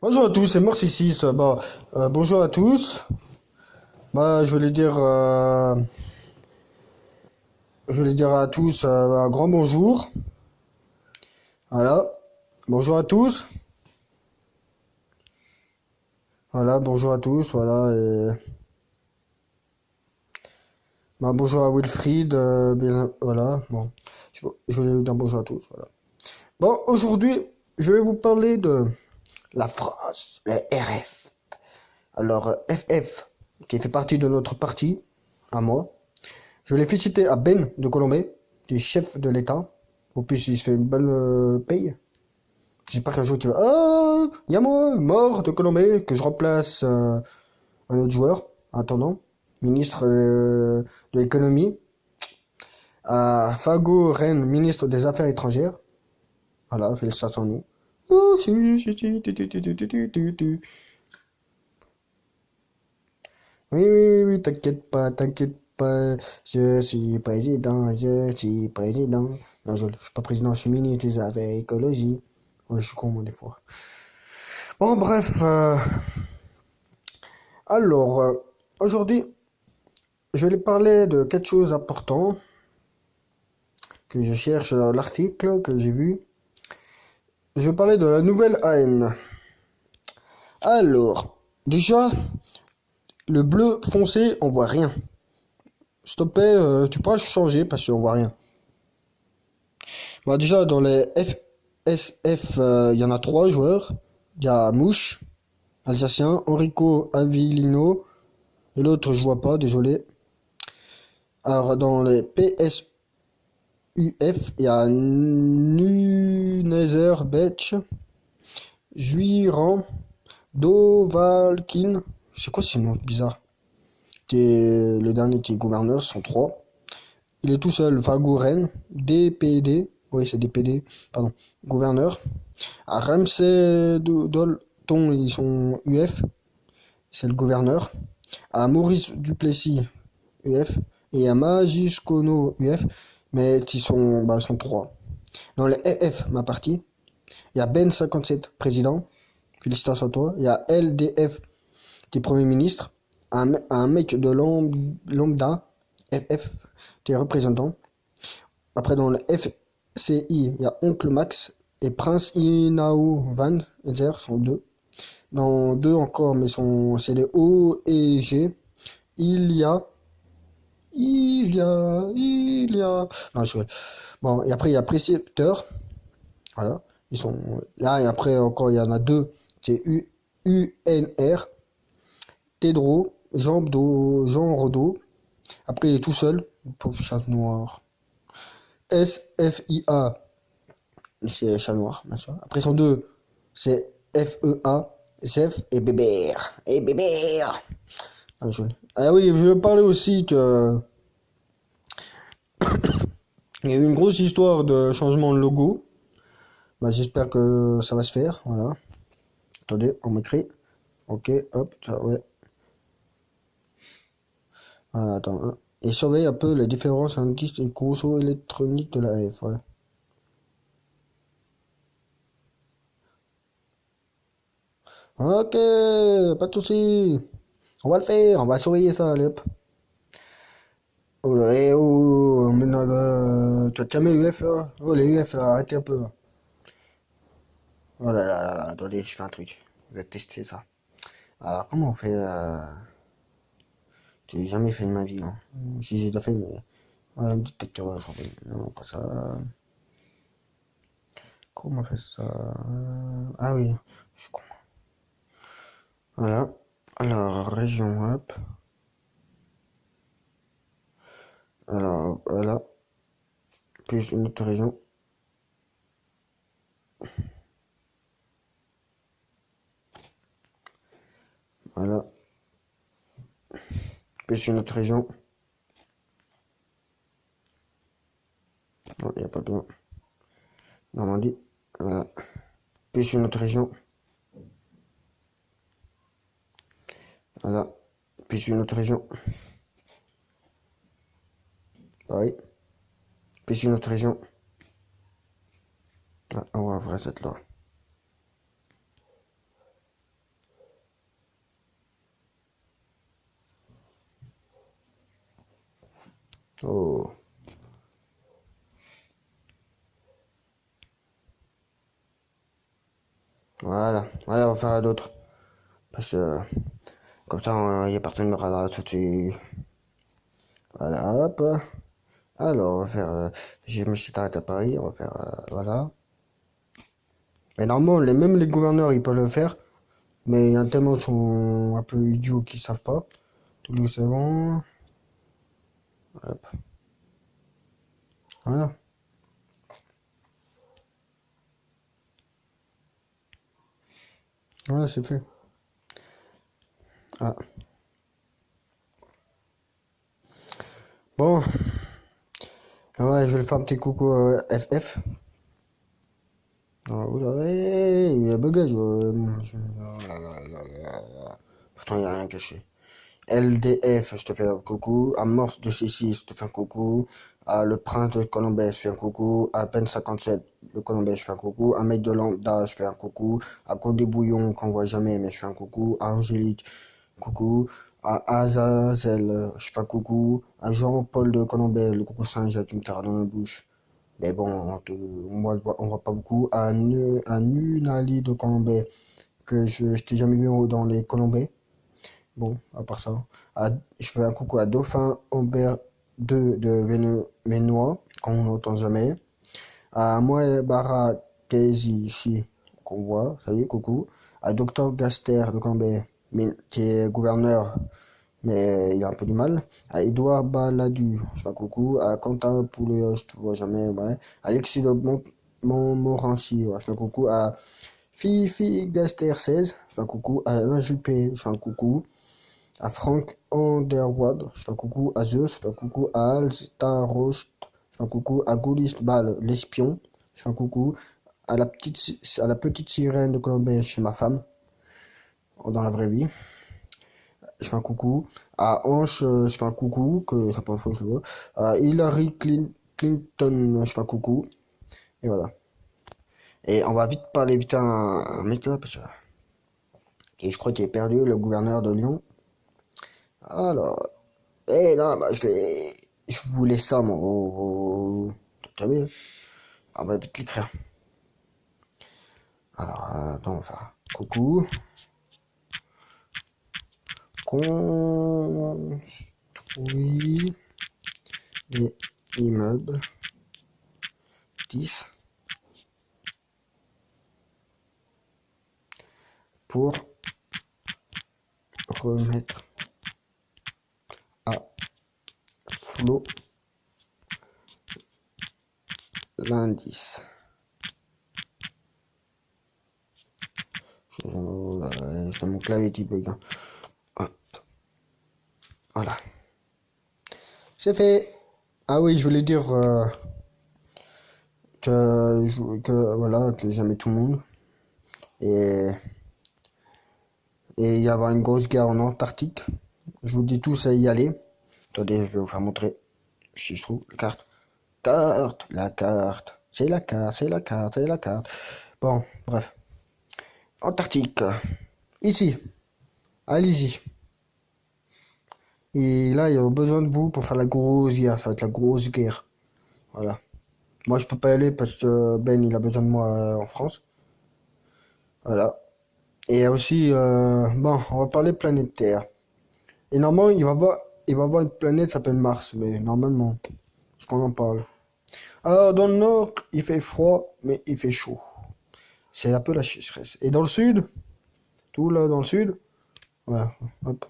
Bonjour à tous, c'est Morsi6. Bonjour à tous. Je voulais dire à tous un grand bonjour. Voilà. Bonjour à tous. Voilà, bonjour à tous. Voilà. Bonjour à Wilfried. Voilà. Bon, je voulais dire bonjour à tous. Voilà. Bon, aujourd'hui, je vais vous parler de la France, le RF. Alors, FF, qui fait partie de notre parti, à moi. Je l'ai fait citer à Ben de Colombie, qui est chef de l'État. En plus, il se fait une bonne paye. J'espère qu'un jour tu vas. Ah, il y a moi, mort de Colombie, que je remplace un autre joueur, en attendant, ministre de l'économie. Fago Ren, ministre des Affaires étrangères. Voilà, félicitations à nous. Oh, si, si, si, tu. Oui, oui, oui, oui, t'inquiète pas, je suis président, je suis président. Non, je suis pas président, je suis ministre des Affaires écologie. Ouais, je suis con, moi, des fois. Bon, bref, alors, aujourd'hui, je vais parler de quelque chose d'important que je cherche dans l'article que j'ai vu. Je vais parler de la nouvelle AN. Alors, déjà, le bleu foncé, on voit rien. S'il te plaît, tu pourras changer parce qu'on voit rien. Bon, déjà, dans les FSF, il y en a trois joueurs. Il y a Mouche, Alsacien, Enrico Avellino, et l'autre, je vois pas, désolé. Alors, dans les PSUF, il y a Nunezer Betch, Juiran, Dovalkin. C'est quoi ces noms bizarres? Le dernier qui est gouverneur, ce sont trois. Il est tout seul, Vagouren, DPD, oui c'est DPD, pardon, gouverneur. À Ramsey Dolton, ils sont UF, c'est le gouverneur. À Maurice Duplessis, UF. Et à Magiscono, UF, mais ils sont trois. Dans les EF, ma partie, il y a Ben57, président, félicitations à toi. Il y a LDF, qui est premier ministre. Un mec de Lambda, FF, qui est représentant. Après, dans le FCI, il y a Oncle Max et Prince Inao Van Ezer, sont deux. Dans deux encore, mais c'est les O et G. Il y a. Non, je rigole. Bon, et après, il y a Précepteur. Voilà. Ils sont là, et après, encore, il y en a deux. C'est UNR. Tedro, Jean Rodo. Après, il est tout seul. Pauvre chat noir. SFIA. C'est chat noir, bien sûr. Après, ils sont deux. C'est FEA. Zef et Bébert. Et Bébert. Ah oui, je veux parler aussi que il y a eu une grosse histoire de changement de logo. J'espère que ça va se faire. Voilà. Attendez, on m'écrit. Ok, hop, ça, ouais. Voilà, attends. Hein. Et surveille un peu les différences indices et conso électroniques de la F. Ouais. Ok, pas de soucis. On va le faire, on va surveiller ça, allez hop. Oh là, maintenant, tu vas te calmer UF là. Oh les UF là, arrêtez un peu là. Oh là, attendez, je fais un truc. Je vais tester ça. Alors, comment on fait j'ai jamais fait de ma vie, hein. Si j'ai déjà fait, mais. Ouais, un détecteur, ouais, j'en fais. Non, pas ça. Comment on fait ça? Ah oui, je suis con. Voilà. Alors, région, hop. Alors, voilà. Plus une autre région. Voilà. Plus une autre région. Non, il n'y a pas besoin. Normandie. Voilà. Plus une autre région. Voilà. Plus une autre région. Pareil. Plus une autre région. Ah, on va faire cette là. Oh. Voilà. Voilà, on va faire d'autres. Parce que comme ça, il n'y a personne qui me regardera tout dessus. Voilà, hop. Alors, on va faire. Je me suis arrêté à Paris, on va faire. Voilà. Mais normalement, même les gouverneurs, ils peuvent le faire. Mais il y a tellement qui sont un peu idiots qui savent pas. Toulouse, c'est bon. Hop. Voilà. Voilà, c'est fait. Ah. Bon. Ouais, je vais le faire un petit coucou FF. Ah, oula, ouais, il y a bugué. Pourtant, il n'y a rien caché. LDF, je te fais un coucou. Amorce de C6, je te fais un coucou. Le Prince de Colombais, je fais un coucou. À peine 57 de Colombais, je fais un coucou. À Mec de Lambda, je fais un coucou. À Codé Bouillon, qu'on voit jamais, mais je fais un coucou. À Angélique, coucou. À Azazel, je fais un coucou. À Jean-Paul de Colombais, le coucou singe, tu me taras dans la bouche. Mais bon, on voit pas beaucoup. À Nunali de Colombais, que je t'ai jamais vu dans les Colombais. Bon, à part ça, je fais un coucou à Dauphin Humbert de Vénois, qu'on n'entend jamais. À Moebara Kezichi, qu'on voit, ça y est, coucou. À Docteur Gaster de Cambé, qui est gouverneur, mais il a un peu du mal. À Edouard Baladu, je fais un coucou. À Quentin Pouleos, tu vois jamais, ouais. Alexis de Montmorency, ouais, je fais un coucou. À Fifi Gaster 16, je fais un coucou. À Alain Juppé, je fais un coucou. À Frank Underwood, je fais un coucou. À Zeus, je fais un coucou. À Alstarost, je fais un coucou. À Gaulliste Ball, l'espion, je fais un coucou. À la petite sirène de Colombie chez ma femme, dans la vraie vie, je fais un coucou. À Hanche, je fais un coucou, que ça pas fois je le vois. À Hillary Clinton, je fais un coucou. Et voilà. Et on va vite parler vite à un mec là, parce que et je crois qu'il est perdu, le gouverneur de Lyon. Alors, non, bah, je voulais ça, moi. T'as vu? On va vite l'écrire. Alors, attends, on va faire coucou. Construit des immeubles 10 pour remettre à flot l'indice. C'est mon clavier qui bug. Hein. Voilà. C'est fait. Ah oui, je voulais dire voilà, que j'aimais tout le monde. Et, et il y avoir une grosse guerre en Antarctique. Je vous dis tous à y aller. Attendez, je vais vous faire montrer si je trouve la carte. La carte. C'est la carte, c'est la carte, c'est la carte. Bon, bref. Antarctique. Ici. Allez-y. Et là, ils ont besoin de vous pour faire la grosse guerre. Ça va être la grosse guerre. Voilà. Moi, je peux pas y aller parce que Ben, il a besoin de moi en France. Voilà. Et aussi, bon, on va parler planète Terre. Et normalement, il va voir une planète qui s'appelle Mars. Mais normalement, ce qu'on en parle. Alors, dans le nord, il fait froid, mais il fait chaud. C'est un peu la sécheresse. Et dans le sud, tout là dans le sud, ouais, hop,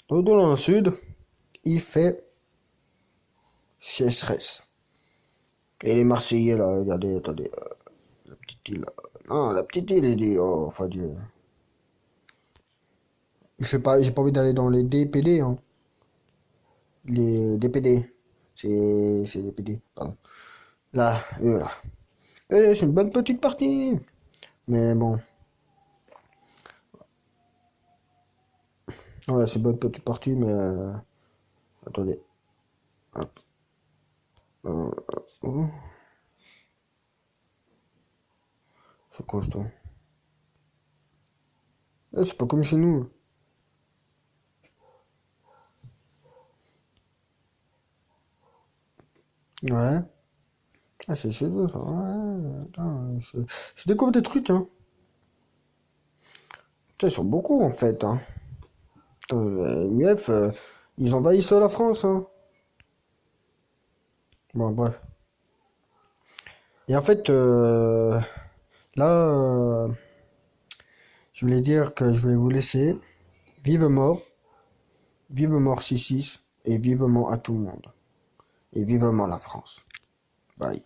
dans le sud, il fait sécheresse. Et les Marseillais là, regardez, attendez, la petite île là. Non, la petite île, il dit, oh, enfin Dieu. Je sais pas, j'ai pas envie d'aller dans les DPD, hein. Les DPD. C'est les PD, pardon. Là, là. C'est une bonne petite partie. Mais bon. Ouais, c'est une bonne petite partie, mais attendez. Hop. Euh, oh, c'est quoi ça? C'est pas comme chez nous. Ouais. Ah, c'est chez eux, ça. Ouais, attends, je découvre des trucs, hein. Putain, ils sont beaucoup, en fait, hein. Putain, UF, ils envahissent la France, hein. Bon, bref. Et en fait, là, je voulais dire que je vais vous laisser. Vive mort 6-6, et vivement à tout le monde. Et vivement la France. Bye.